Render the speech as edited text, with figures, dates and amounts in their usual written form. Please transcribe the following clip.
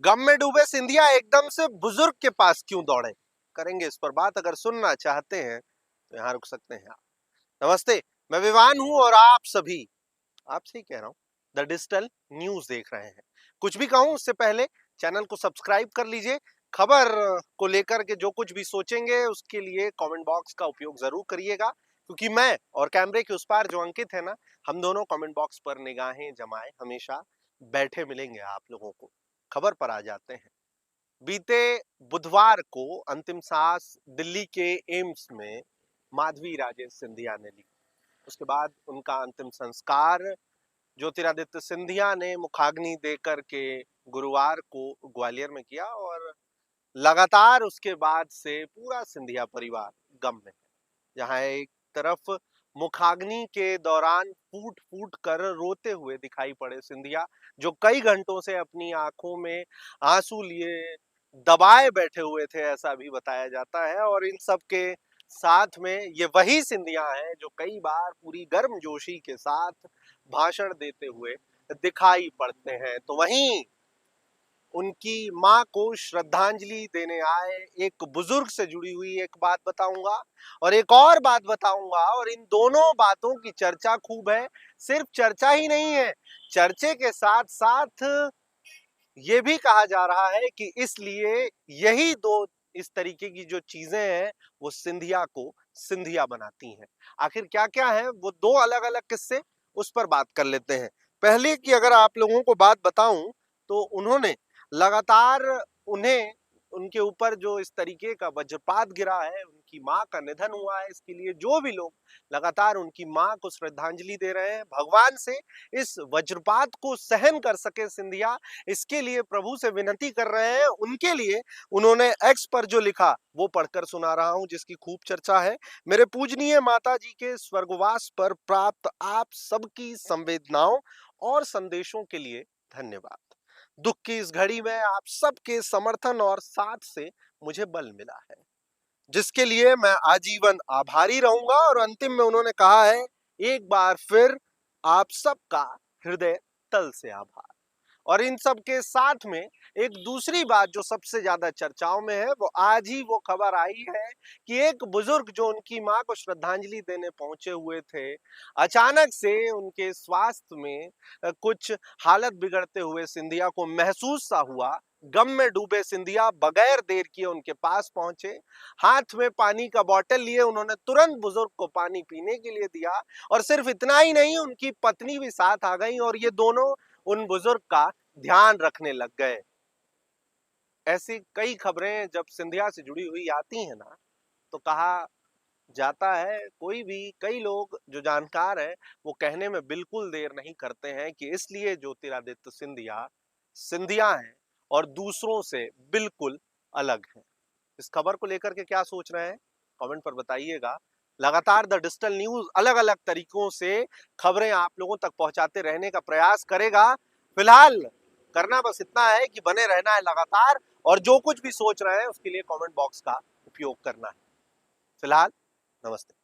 गम में डूबे सिंधिया एकदम से बुजुर्ग के पास क्यों दौड़े? करेंगे इस पर बात। अगर सुनना चाहते हैं तो यहाँ रुक सकते हैं आप। नमस्ते, मैं विवान हूं और आप सभी, आपसे ही कह रहा हूं, द डिजिटल न्यूज देख रहे हैं। कुछ भी कहूं उससे पहले चैनल को सब्सक्राइब कर लीजिए। खबर को लेकर के जो कुछ भी सोचेंगे उसके लिए कमेंट बॉक्स का उपयोग जरूर करिएगा, क्योंकि मैं और कैमरे के उस पार जो अंकित है ना, हम दोनों कमेंट बॉक्स पर निगाहें जमाए हमेशा बैठे मिलेंगे आप लोगों को। खबर पर आ जाते हैं। बीते बुधवार को अंतिम सांस दिल्ली के एम्स में माधवी राजेश सिंधिया ने ली। उसके बाद उनका अंतिम संस्कार ज्योतिरादित्य सिंधिया ने मुखाग्नि देकर के गुरुवार को ग्वालियर में किया और लगातार उसके बाद से पूरा सिंधिया परिवार गम में है। जहां एक तरफ मुखाग्नि के दौरान फूट फूट कर रोते हुए दिखाई पड़े सिंधिया, जो कई घंटों से अपनी आंखों में आंसू लिए दबाए बैठे हुए थे, ऐसा भी बताया जाता है। और इन सब के साथ में ये वही सिंधिया हैं जो कई बार पूरी गर्मजोशी के साथ भाषण देते हुए दिखाई पड़ते हैं। तो वहीं उनकी मां को श्रद्धांजलि देने आए एक बुजुर्ग से जुड़ी हुई एक बात बताऊंगा और एक और बात बताऊंगा, और इन दोनों बातों की चर्चा खूब है। सिर्फ चर्चा ही नहीं है, चर्चे के साथ साथ ये भी कहा जा रहा है कि इसलिए यही दो इस तरीके की जो चीजें हैं वो सिंधिया को सिंधिया बनाती हैं। आखिर क्या क्या है वो दो अलग अलग किस्से, उस पर बात कर लेते हैं। पहले की अगर आप लोगों को बात बताऊं तो उन्होंने लगातार उन्हें उनके ऊपर जो इस तरीके का वज्रपात गिरा है, उनकी मां का निधन हुआ है, इसके लिए जो भी लोग लगातार उनकी मां को श्रद्धांजलि दे रहे हैं, भगवान से इस वज्रपात को सहन कर सके सिंधिया, इसके लिए प्रभु से विनती कर रहे हैं। उनके लिए उन्होंने एक्स पर जो लिखा वो पढ़कर सुना रहा हूं, जिसकी खूब चर्चा है। मेरे पूजनीय माता जी के स्वर्गवास पर प्राप्त आप सबकी संवेदनाओं और संदेशों के लिए धन्यवाद। दुख की इस घड़ी में आप सबके समर्थन और साथ से मुझे बल मिला है, जिसके लिए मैं आजीवन आभारी रहूंगा। और अंतिम में उन्होंने कहा है, एक बार फिर आप सबका हृदय तल से आभार। और इन सब के साथ में एक दूसरी बात जो सबसे ज्यादा चर्चाओं में है, वो आज ही वो खबर आई है कि एक बुजुर्ग जो उनकी मां को श्रद्धांजलि देने पहुंचे हुए थे, अचानक से उनके स्वास्थ्य में कुछ हालत बिगड़ते हुए सिंधिया को महसूस सा हुआ। गम में डूबे सिंधिया बगैर देर किए उनके पास पहुंचे, हाथ में पानी का बोतल लिए उन्होंने तुरंत बुजुर्ग को पानी पीने के लिए दिया। और सिर्फ इतना ही नहीं, उनकी पत्नी भी साथ आ गई और ये दोनों उन बुजुर्ग का ध्यान रखने लग गए। ऐसी कई खबरें जब सिंधिया से जुड़ी हुई आती हैं ना, तो कहा जाता है, कोई भी कई लोग जो जानकार है वो कहने में बिल्कुल देर नहीं करते हैं कि इसलिए ज्योतिरादित्य सिंधिया सिंधिया हैं और दूसरों से बिल्कुल अलग हैं। इस खबर को लेकर के क्या सोच रहे हैं कमेंट पर बताइएगा। लगातार द डिजिटल न्यूज अलग अलग तरीकों से खबरें आप लोगों तक पहुंचाते रहने का प्रयास करेगा। फिलहाल करना बस इतना है कि बने रहना है लगातार, और जो कुछ भी सोच रहे हैं उसके लिए कमेंट बॉक्स का उपयोग करना है। फिलहाल नमस्ते।